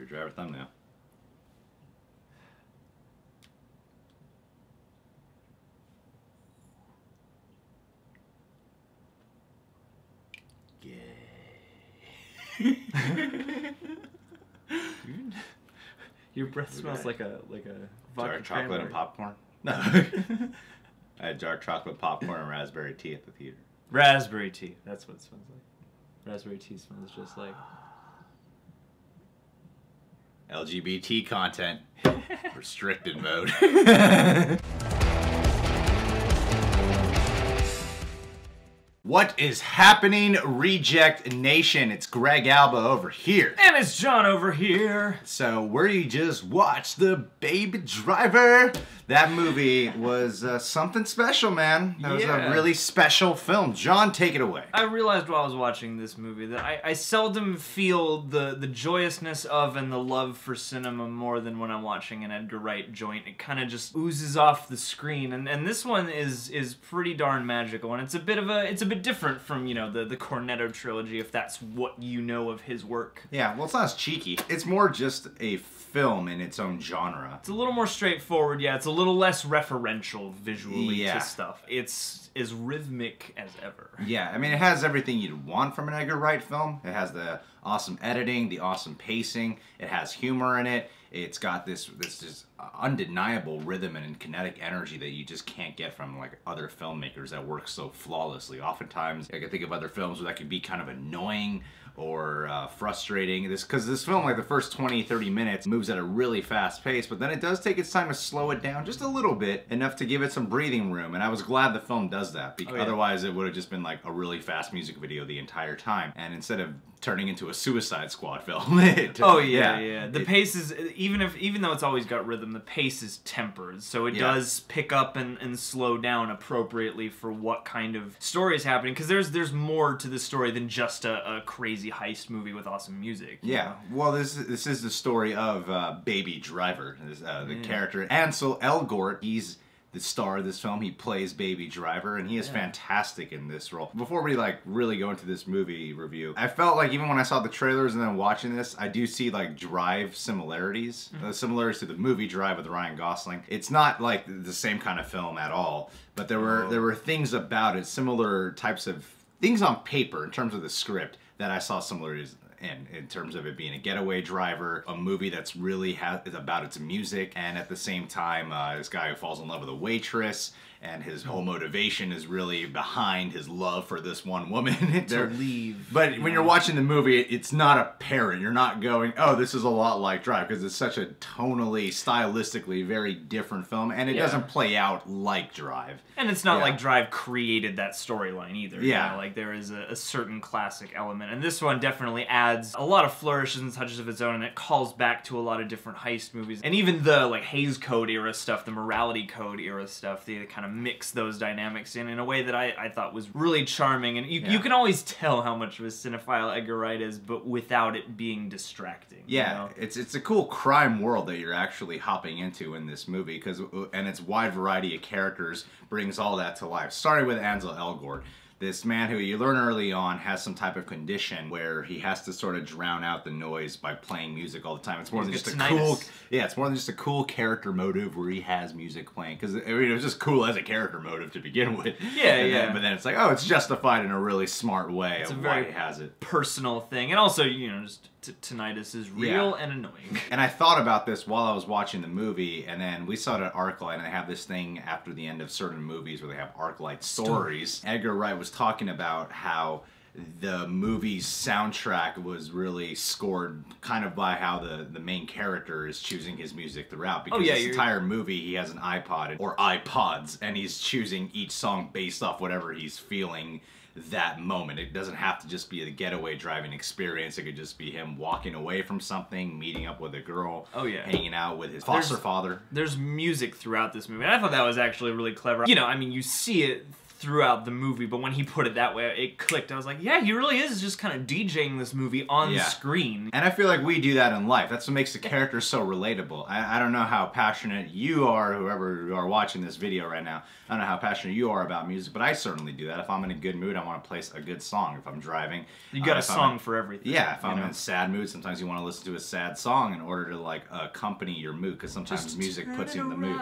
Driver thumbnail. Your breath smells like a dark chocolate and popcorn. No, I had dark chocolate popcorn and raspberry tea at the theater. Raspberry tea. That's what it smells like. Raspberry tea smells just like LGBT content. Restricted mode. What is happening, Reject Nation? It's Greg Alba over here. And it's John over here. So we just watched The Baby Driver. That movie was something special, man. That was a really special film. John, take it away. I realized while I was watching this movie that I seldom feel the joyousness of and the love for cinema more than when I'm watching an Edgar Wright joint. It kind of just oozes off the screen, and this one is pretty darn magical, and it's a bit different from, you know, the Cornetto trilogy, if that's what you know of his work. Yeah, well, it's not as cheeky. It's more just a film in its own genre. It's a little more straightforward, yeah. It's a little less referential visually to stuff. It's as rhythmic as ever. Yeah, I mean, it has everything you'd want from an Edgar Wright film. It has the awesome editing, the awesome pacing. It has humor in it. It's got this just undeniable rhythm and kinetic energy that you just can't get from like other filmmakers that work so flawlessly. Oftentimes, I can think of other films where that could be kind of annoying or frustrating. Because this film, like the first 20-30 minutes, moves at a really fast pace, but then it does take its time to slow it down just a little bit, enough to give it some breathing room. And I was glad the film does that, because otherwise it would have just been like a really fast music video the entire time. And instead of turning into a Suicide Squad film, the pace is, even though it's always got rhythm, the pace is tempered, so it does pick up and slow down appropriately for what kind of story is happening. Because there's more to the story than just a crazy heist movie with awesome music. Yeah, well, this is the story of Baby Driver, the character Ansel Elgort. He's the star of this film. He plays Baby Driver, and he is fantastic in this role. Before we like really go into this movie review, I felt like even when I saw the trailers and then watching this, I do see like Drive similarities, similarities to the movie Drive with Ryan Gosling. It's not like the same kind of film at all, but there were things about it, similar types of things on paper in terms of the script that I saw similarities in terms of it being a getaway driver, a movie that's really is about its music, and at the same time, this guy who falls in love with a waitress, and his whole motivation is really behind his love for this one woman. To leave. But when you're watching the movie, it's not apparent. You're not going, oh, this is a lot like Drive, because it's such a tonally, stylistically very different film, and it doesn't play out like Drive. And it's not like Drive created that storyline either. Yeah. You know, like there is a certain classic element, and this one definitely adds a lot of flourishes and touches of its own, and it calls back to a lot of different heist movies. And even the like Hays Code era stuff, the Morality Code era stuff, they kind of mix those dynamics in a way that I thought was really charming. And you can always tell how much of a cinephile Edgar Wright is, but without it being distracting. Yeah, you know? it's a cool crime world that you're actually hopping into in this movie, and its wide variety of characters brings all that to life. Starting with Ansel Elgort. This man who you learn early on has some type of condition where he has to sort of drown out the noise by playing music all the time. It's more than just a cool, it's more than just a cool character motive where he has music playing, because it was just cool as a character motive to begin with. But then it's like, oh, it's justified in a really smart way of why he has it. Personal thing, and also, you know, just tinnitus is real and annoying. And I thought about this while I was watching the movie, and then we saw it at ArcLight, and they have this thing after the end of certain movies where they have ArcLight stories. Edgar Wright was talking about how the movie's soundtrack was really scored kind of by how the main character is choosing his music throughout, because this entire movie he has an iPod or iPods, and he's choosing each song based off whatever he's feeling that moment. It doesn't have to just be a getaway driving experience. It could just be him walking away from something, meeting up with a girl, hanging out with his foster father. There's music throughout this movie, and I thought that was actually really clever. You know, I mean, you see it throughout the movie, but when he put it that way, it clicked. I was like, yeah, he really is just kind of DJing this movie on screen. And I feel like we do that in life. That's what makes the character so relatable. I don't know how passionate you are, whoever you are watching this video right now. I don't know how passionate you are about music, but I certainly do that. If I'm in a good mood, I want to play a good song. If I'm driving, you got a song for everything. Yeah, if I'm in a sad mood, sometimes you want to listen to a sad song in order to like accompany your mood, because sometimes just music puts you in the mood.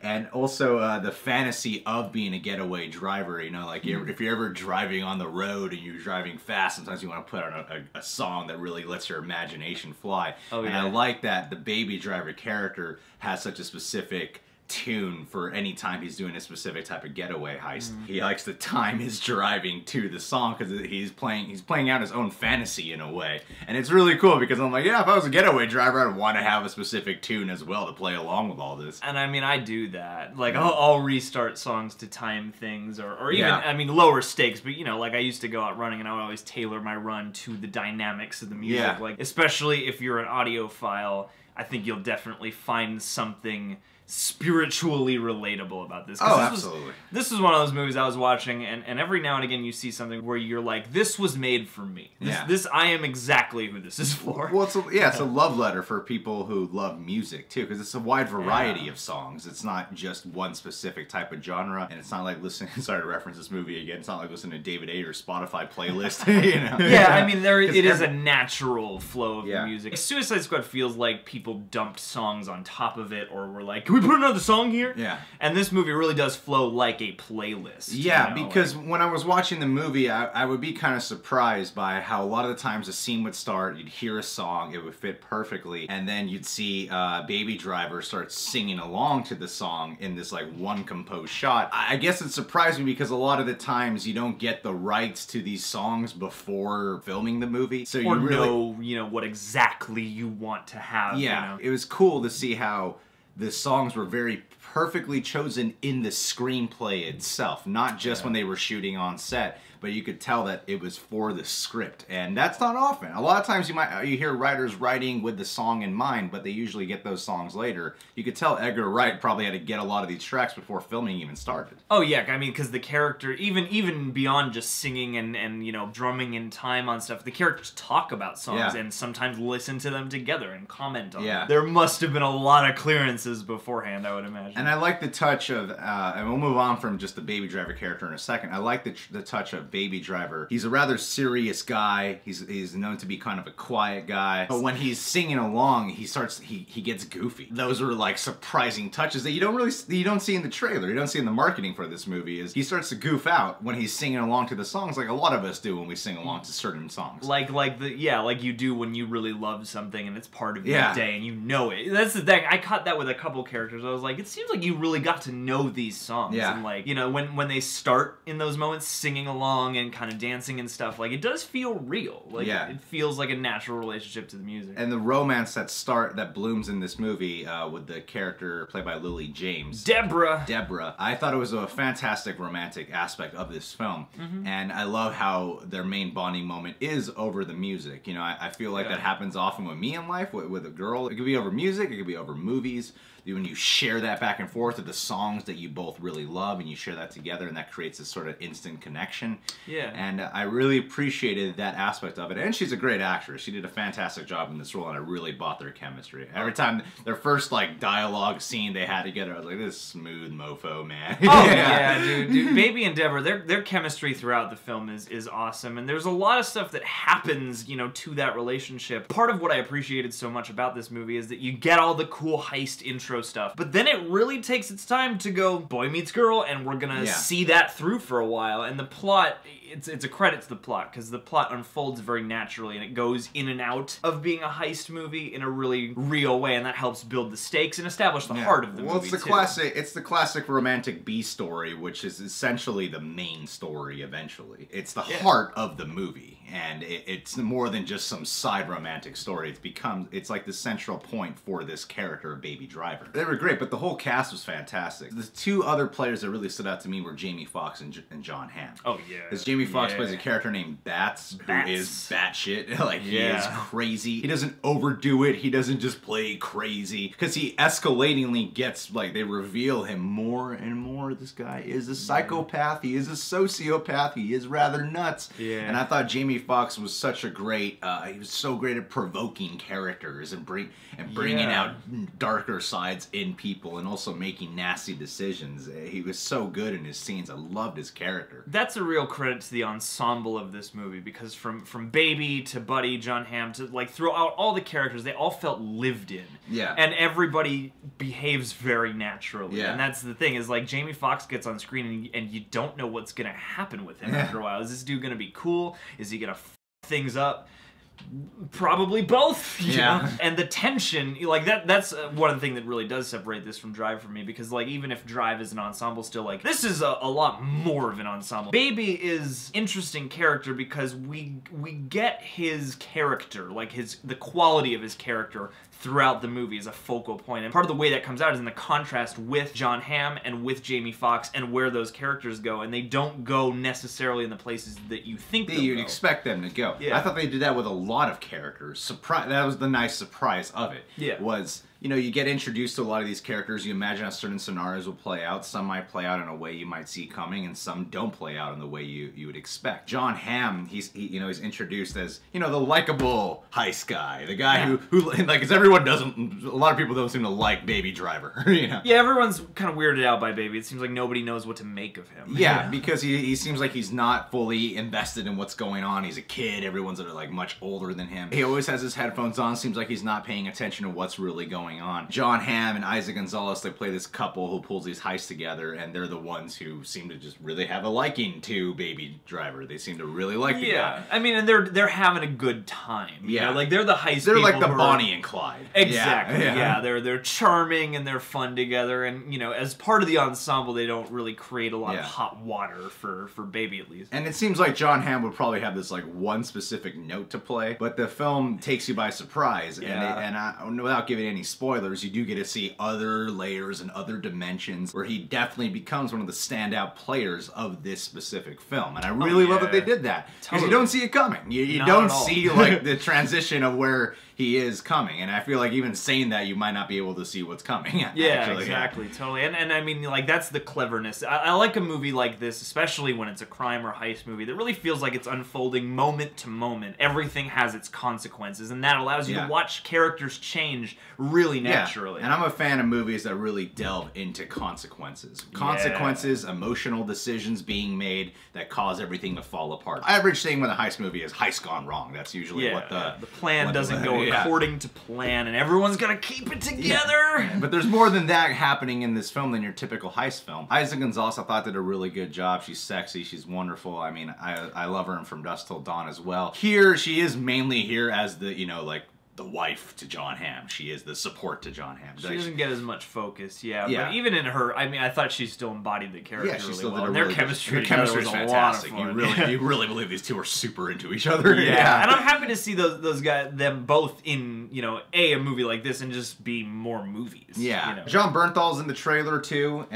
And also the fantasy of being a getaway driver. You know, like if you're ever driving on the road and you're driving fast, sometimes you want to put on a song that really lets your imagination fly. Oh, yeah. And I like that the Baby Driver character has such a specific tune for any time he's doing a specific type of getaway heist. He likes to time his driving to the song because he's playing out his own fantasy in a way. And it's really cool because I'm like, yeah, if I was a getaway driver, I'd want to have a specific tune as well to play along with all this. And I mean, I do that. Like, I'll restart songs to time things or even, I mean, lower stakes, but you know, like I used to go out running and I would always tailor my run to the dynamics of the music. Yeah. Like, especially if you're an audiophile, I think you'll definitely find something spiritually relatable about this. Oh, absolutely. This is one of those movies I was watching, and every now and again you see something where you're like, this was made for me. This I am exactly who this is for. Well, it's a love letter for people who love music, too, because it's a wide variety of songs. It's not just one specific type of genre, and it's not like listening, sorry to reference this movie again, it's not like listening to David Ayer's Spotify playlist, you know? Yeah, I mean, it is a natural flow of the music. Suicide Squad feels like people dumped songs on top of it, or were like, can we put another song here? Yeah. And this movie really does flow like a playlist. Yeah, you know? because when I was watching the movie, I would be kind of surprised by how a lot of the times a scene would start, you'd hear a song, it would fit perfectly, and then you'd see Baby Driver start singing along to the song in this like one composed shot. I guess it surprised me because a lot of the times you don't get the rights to these songs before filming the movie, so you really know what exactly you want to have. Yeah, you know? It was cool to see how the songs were very perfectly chosen in the screenplay itself, not just when they were shooting on set, but you could tell that it was for the script, and that's not often. A lot of times you hear writers writing with the song in mind, but they usually get those songs later. You could tell Edgar Wright probably had to get a lot of these tracks before filming even started. Oh yeah, I mean, because the character, even beyond just singing and you know, drumming in time on stuff, the characters talk about songs and sometimes listen to them together and comment on them. There must have been a lot of clearances beforehand, I would imagine. And I like the touch of, and we'll move on from just the Baby Driver character in a second, I like the touch of Baby Driver. He's a rather serious guy. He's known to be kind of a quiet guy. But when he's singing along, he gets goofy. Those are like surprising touches that you don't see in the trailer. You don't see in the marketing for this movie. Is he starts to goof out when he's singing along to the songs, like a lot of us do when we sing along to certain songs. Like you do when you really love something and it's part of your day and you know it. That's the thing. I caught that with a couple characters. I was like, it seems like you really got to know these songs. Yeah. And like, you know, when they start in those moments singing along and kind of dancing and stuff, like, it does feel real. Like, it feels like a natural relationship to the music. And the romance that blooms in this movie with the character played by Lily James. Deborah. I thought it was a fantastic romantic aspect of this film. And I love how their main bonding moment is over the music. You know, I feel like that happens often with me in life, with a girl. It could be over music, it could be over movies. When you share that back and forth of the songs that you both really love and you share that together, and that creates this sort of instant connection. Yeah. And I really appreciated that aspect of it. And she's a great actress. She did a fantastic job in this role, and I really bought their chemistry. Every time their first like dialogue scene they had together, I was like, this smooth mofo, man. Oh yeah, dude. Baby and Deborah, their chemistry throughout the film is awesome, and there's a lot of stuff that happens, you know, to that relationship. Part of what I appreciated so much about this movie is that you get all the cool heist intro stuff, but then it really takes its time to go boy meets girl, and we're gonna see that through for a while. And the plot, it's a credit to the plot, because the plot unfolds very naturally and it goes in and out of being a heist movie in a really real way, and that helps build the stakes and establish the heart of the movie. It's the classic romantic B story, which is essentially the main story eventually. It's the heart of the movie. and it's more than just some side romantic story. It's like the central point for this character of Baby Driver. They were great, but the whole cast was fantastic. The two other players that really stood out to me were Jamie Foxx and Jon Hamm. Oh yeah, because Jamie Foxx plays a character named Bats, who is batshit. Like he is crazy. He doesn't overdo it. He doesn't just play crazy, because he escalatingly gets, like, they reveal him more and more. This guy is a psychopath. He is a sociopath. He is rather nuts. Yeah. And I thought Jamie Foxx was such a great. He was so great at provoking characters and bringing out darker sides in people, and also making nasty decisions. He was so good in his scenes. I loved his character. That's a real credit to the ensemble of this movie, because from Baby to Buddy, Jon Hamm, to like throughout all the characters, they all felt lived in. Yeah. And everybody behaves very naturally. Yeah. And that's the thing, is like Jamie Foxx gets on screen and you don't know what's gonna happen with him after a while. Is this dude gonna be cool? Is he gonna f things up? Probably both, you know? And the tension, like, that's one of the things that really does separate this from Drive for me, because, like, even if Drive is an ensemble still, like, this is a lot more of an ensemble. Baby is interesting character because we get his character, like, the quality of his character throughout the movie is a focal point. And part of the way that comes out is in the contrast with Jon Hamm and with Jamie Foxx and where those characters go, and they don't go necessarily in the places that you think you'd expect them to go. I thought they did that with a lot of characters. That was the nice surprise of it. Was, you know, you get introduced to a lot of these characters, you imagine how certain scenarios will play out. Some might play out in a way you might see coming, and some don't play out in the way you would expect. Jon Hamm, he's introduced as, you know, the likable heist guy, the guy who like, because everyone doesn't, a lot of people don't seem to like Baby Driver, you know? Yeah, everyone's kind of weirded out by Baby. It seems like nobody knows what to make of him. Yeah, because he seems like he's not fully invested in what's going on. He's a kid, everyone's like much older than him. He always has his headphones on, seems like he's not paying attention to what's really going on. Jon Hamm and Isaac Gonzalez, they play this couple who pulls these heists together, and they're the ones who seem to just really have a liking to Baby Driver. They seem to really like the guy. I mean, and they're having a good time. You know? Like, they're the heist They're people like the Bonnie and Clyde. Exactly. They're charming and they're fun together, and, you know, as part of the ensemble, they don't really create a lot of hot water for Baby, at least. And it seems like Jon Hamm would probably have this, like, one specific note to play, but the film takes you by surprise. And without giving any spoilers, you do get to see other layers and other dimensions where he definitely becomes one of the standout players of this specific film. And I really love that they did that. Because you don't see it coming. You don't see, like, the transition of where he is coming, and I feel like even saying that, you might not be able to see what's coming. Exactly, totally. And I mean, like, that's the cleverness. I like a movie like this, especially when it's a crime or heist movie, that really feels like it's unfolding moment to moment. Everything has its consequences, and that allows you to watch characters change really naturally. And I'm a fan of movies that really delve into consequences. Consequences, emotional decisions being made that cause everything to fall apart. Average thing with a heist movie is heist gone wrong. That's usually what the plan doesn't go according to plan, and everyone's gonna keep it together. But there's more than that happening in this film than your typical heist film. Isaac Gonzalez, I thought, did a really good job. She's sexy, she's wonderful. I mean, I love her in From Dusk Till Dawn as well. Here, she is mainly here as the, you know, like, the wife to Jon Hamm. She is the support to Jon Hamm. She doesn't get as much focus, but even in her, I mean, I thought she still embodied the character really well. And their chemistry is fantastic. You really believe these two are super into each other. And I'm happy to see those guys, them both in, you know, a movie like this, and just be more movies. You know? Jon Bernthal's in the trailer too.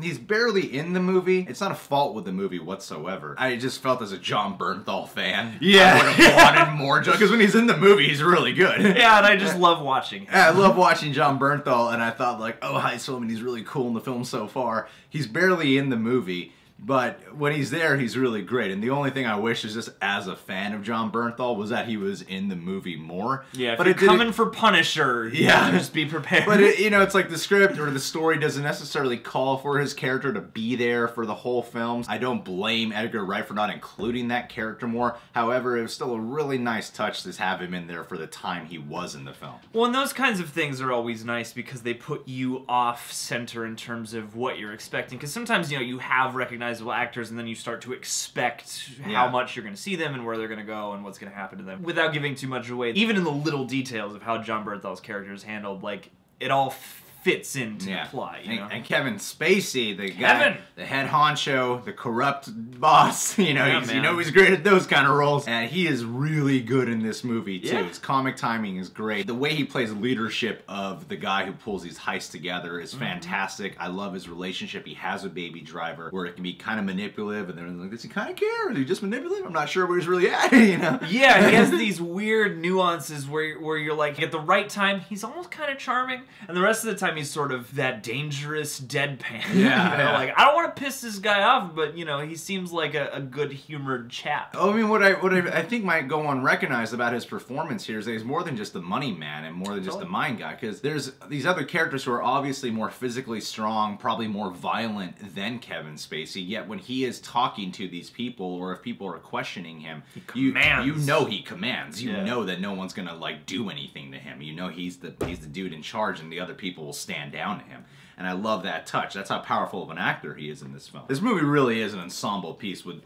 He's barely in the movie. It's not a fault with the movie whatsoever. I just felt as a Jon Bernthal fan, I would have wanted more, because when he's in the movie, he's really good. And I just love watching him. I love watching Jon Bernthal, and I thought, like, oh, heist film, and he's really cool in the film so far. He's barely in the movie, but when he's there, he's really great. And the only thing I wish is, just as a fan of Jon Bernthal, was that he was in the movie more. If you're coming for Punisher, just be prepared. But you know, it's like the script or the story doesn't necessarily call for his character to be there for the whole film. I don't blame Edgar Wright for not including that character more. However, it was still a really nice touch to have him in there for the time he was in the film. Well, and those kinds of things are always nice, because they put you off center in terms of what you're expecting. Because sometimes, you know, you have recognizable actors, and then you start to expect how much you're going to see them and where they're going to go and what's going to happen to them. Without giving too much away, even in the little details of how Jon Bernthal's character is handled, like, it all fits into the plot, you know? And Kevin Spacey, the guy, the head honcho, the corrupt boss, you know, he's great at those kind of roles. And he is really good in this movie, too. His comic timing is great. The way he plays leadership of the guy who pulls these heists together is fantastic. I love his relationship he has with Baby Driver, where it can be kind of manipulative, and then like, does he kind of care? Or is he just manipulative? I'm not sure where he's really at, you know? Yeah, he has these weird nuances where you're like, at the right time, he's almost kind of charming, and the rest of the time he's sort of that dangerous deadpan. Yeah, you know, like, I don't want to piss this guy off, but, you know, he seems like a good-humored chap. Oh, I mean, what I think might go unrecognized about his performance here is that he's more than just the money man and more than just the mind guy, because there's these other characters who are obviously more physically strong, probably more violent than Kevin Spacey, yet when he is talking to these people, or if people are questioning him, you know he commands. You know that no one's gonna, like, do anything to him. You know he's the dude in charge, and the other people will stand down to him. And I love that touch. That's how powerful of an actor he is in this film. This movie really is an ensemble piece with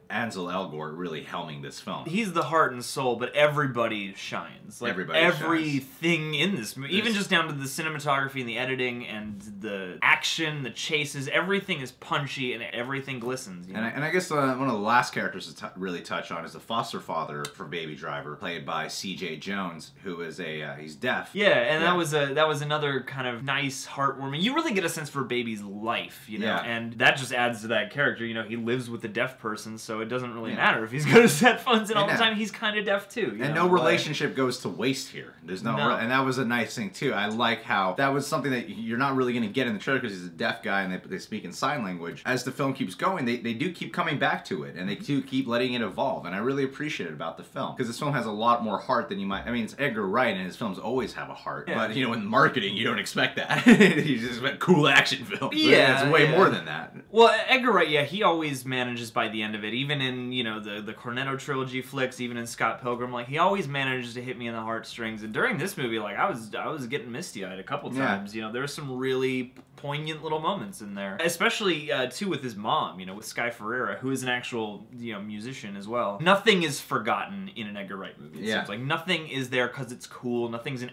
Ansel Elgort really helming this film. He's the heart and soul, but everybody shines. Like, everything in this movie, even just down to the cinematography and the editing and the action, the chases, everything is punchy and everything glistens. You know? And I guess one of the last characters to really touch on is the foster father for Baby Driver, played by C.J. Jones, who is he's deaf. Yeah, and that was another kind of nice, heartwarming. You really get a sense for Baby's life, you know, and that just adds to that character. You know, he lives with a deaf person, so it doesn't really matter if he's going to set funds, and all the time he's kind of deaf too. And no relationship goes to waste here. There's no. And that was a nice thing too. I like how that was something that you're not really going to get in the trailer because he's a deaf guy and they speak in sign language. As the film keeps going, they do keep coming back to it, and they do keep letting it evolve, and I really appreciate it about the film, because this film has a lot more heart than you might. I mean, it's Edgar Wright, and his films always have a heart, but you know, in marketing, you don't expect that. You just expect cool action film. Yeah, it's way more than that. Well, Edgar Wright, he always manages by the end of it, even in, you know, the Cornetto trilogy flicks, even in Scott Pilgrim, like, he always manages to hit me in the heartstrings. And during this movie, like, I was getting misty-eyed a couple times. You know, there were some really poignant little moments in there, especially too with his mom, you know, with Sky Ferreira, who is an actual, you know, musician as well. Nothing is forgotten in an Edgar Wright movie. It seems like nothing is there because it's cool. Nothing's an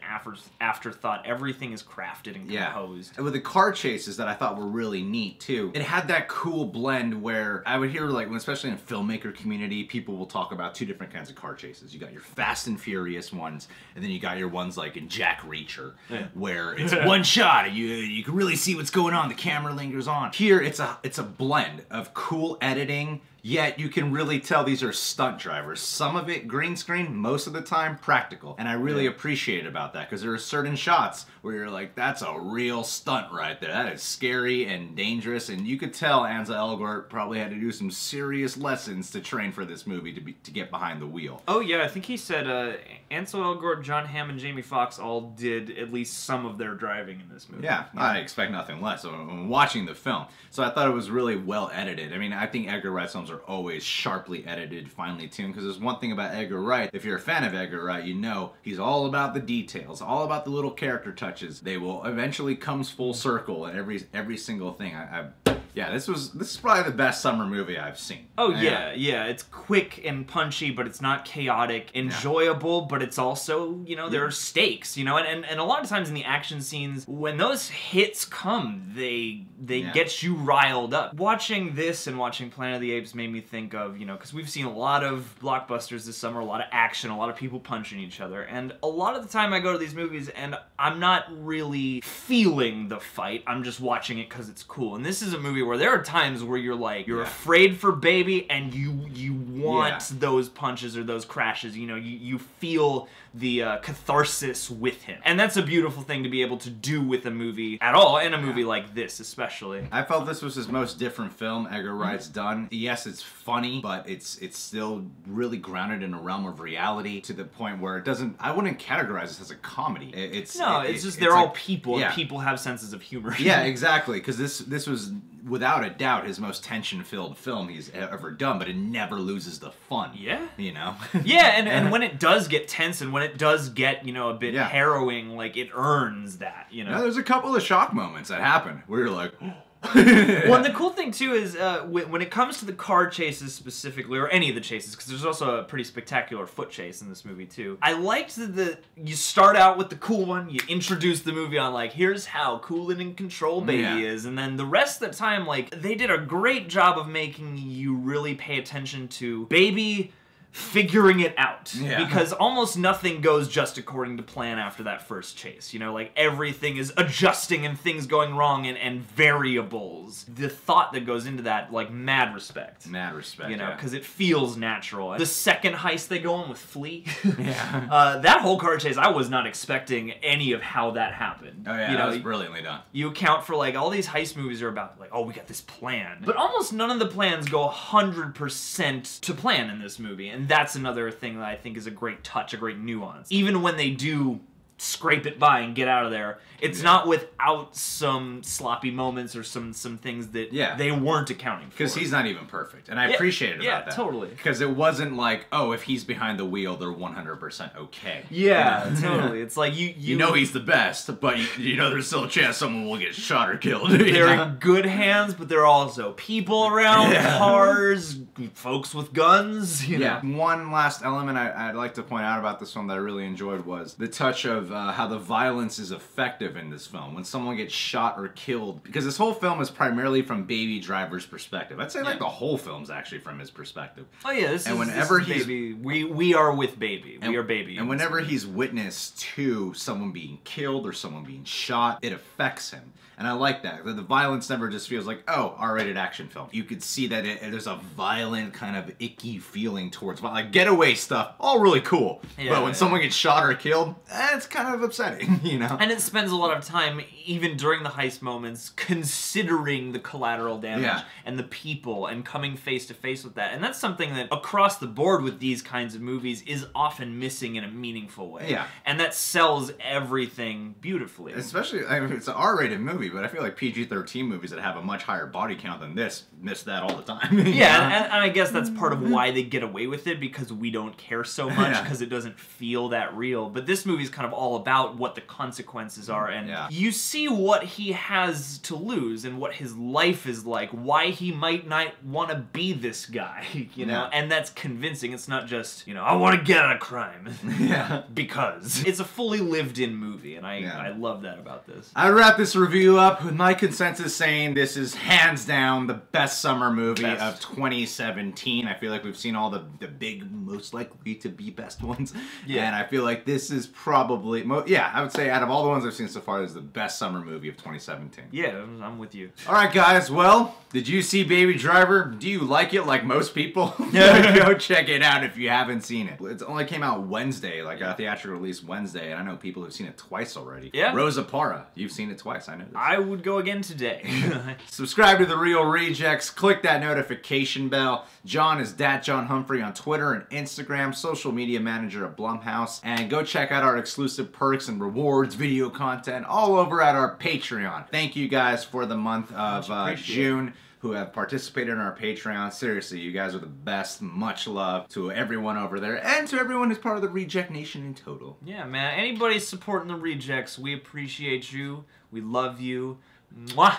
afterthought. Everything is crafted and composed. And with the car chases that I thought were really neat too, it had that cool blend where I would hear, like, especially in the filmmaker community, people will talk about two different kinds of car chases. You got your Fast and Furious ones, and then you got your ones like in Jack Reacher, where it's one shot and you can really see what's going on. The camera lingers on. Here, it's a blend of cool editing, yet you can really tell these are stunt drivers. Some of it green screen, most of the time practical. And I really appreciate about that, because there are certain shots where you're like, that's a real stunt right there. That is scary and dangerous, and you could tell Ansel Elgort probably had to do some serious lessons to train for this movie to get behind the wheel. Oh yeah, I think he said Ansel Elgort, Jon Hamm, and Jamie Foxx all did at least some of their driving in this movie. Yeah, I expect nothing less when watching the film. So I thought it was really well edited. I mean, I think Edgar Wright's films are always sharply edited, finely tuned, because there's one thing about Edgar Wright. If you're a fan of Edgar Wright, you know he's all about the details, all about the little character touches. They will eventually comes full circle in every single thing. Yeah, this is probably the best summer movie I've seen. Oh yeah, it's quick and punchy, but it's not chaotic, enjoyable, but it's also, you know, there are stakes, you know, and a lot of times in the action scenes, when those hits come, they get you riled up. Watching this and watching Planet of the Apes made me think of, you know, because we've seen a lot of blockbusters this summer, a lot of action, a lot of people punching each other, and a lot of the time I go to these movies and I'm not really feeling the fight, I'm just watching it because it's cool. And this is a movie where there are times where you're like, you're afraid for Baby, and you want those punches or those crashes, you know, you feel the catharsis with him. And that's a beautiful thing to be able to do with a movie at all, and a movie like this especially. I felt this was his most different film Edgar Wright's done. Yes, it's funny, but it's still really grounded in a realm of reality, to the point where it doesn't, I wouldn't categorize this as a comedy. It's just they're all people, and people have senses of humor. Yeah, exactly, because this was without a doubt his most tension-filled film he's ever done, but it never loses the fun. Yeah. You know? Yeah, and when it does get tense, and when it does get, you know, a bit harrowing, like, it earns that, you know? Now, there's a couple of shock moments that happen where you're like, Well, and the cool thing too is when it comes to the car chases specifically, or any of the chases, because there's also a pretty spectacular foot chase in this movie too. I liked that you start out with the cool one, you introduce the movie on like, here's how cool and in control Baby is, and then the rest of the time, like, they did a great job of making you really pay attention to Baby figuring it out. Because almost nothing goes just according to plan after that first chase. You know, like, everything is adjusting and things going wrong and variables. The thought that goes into that, like, mad respect. Mad respect, you know, because it feels natural. The second heist they go on with Flea, yeah. That whole car chase, I was not expecting any of how that happened. Oh yeah, you know, that was brilliantly done. You account for, like, all these heist movies are about, like, oh, we got this plan. But almost none of the plans go 100% to plan in this movie, and that's another thing that I think is a great touch, a great nuance. Even when they do scrape it by and get out of there, it's not without some sloppy moments or some things that they weren't accounting for. Because he's not even perfect, and I appreciated about that. Yeah, totally. Because it wasn't like, oh, if he's behind the wheel, they're 100% okay. Yeah, totally. It's like you know he's the best, but you know there's still a chance someone will get shot or killed. They're in good hands, but there are also people around, cars, folks with guns. You know? One last element I'd like to point out about this film that I really enjoyed was the touch of how the violence is effective in this film when someone gets shot or killed, because this whole film is primarily from Baby Driver's perspective. I'd say like the whole film's actually from his perspective. Oh yeah, this is Baby. We are with Baby. We are Baby. And whenever he's witness to someone being killed or someone being shot, it affects him. And I like that. The violence never just feels like, oh, R-rated action film. You could see that there's a violent kind of icky feeling towards like getaway stuff. All really cool. But when someone gets shot or killed, it's kind of upsetting, you know? And it spends a lot of time, even during the heist moments, considering the collateral damage and the people and coming face to face with that. And that's something that across the board with these kinds of movies is often missing in a meaningful way. Yeah. And that sells everything beautifully. Especially, I mean, it's an R-rated movie, but I feel like PG-13 movies that have a much higher body count than this miss that all the time. And I guess that's part of why they get away with it, because we don't care so much, because it doesn't feel that real. But this movie's kind of all about what the consequences are, and you see what he has to lose and what his life is like, why he might not want to be this guy, you know? And that's convincing. It's not just, you know, I want to get out of crime. Because. It's a fully lived-in movie, and I love that about this. I wrap this review up with my consensus saying this is hands down the best summer movie of 2017. I feel like we've seen all the big, most likely to be best ones. And I feel like this is probably, I would say out of all the ones I've seen so far, this is the best summer movie of 2017. Yeah, I'm with you. Alright guys, well, did you see Baby Driver? Do you like it like most people? Go check it out if you haven't seen it. It only came out Wednesday, like a theatrical release Wednesday, and I know people who've seen it twice already. Rosa Parra, you've seen it twice, I know this. I would go again today. Subscribe to The Real Rejects, click that notification bell. John is Jon Humphrey on Twitter and Instagram, social media manager at Blumhouse, and go check out our exclusive perks and rewards, video content, all over at our Patreon. Thank you guys for the month of June who have participated in our Patreon. Seriously, you guys are the best. Much love to everyone over there and to everyone who's part of the Reject Nation in total. Yeah, man. Anybody supporting the Rejects, we appreciate you. We love you. Mwah!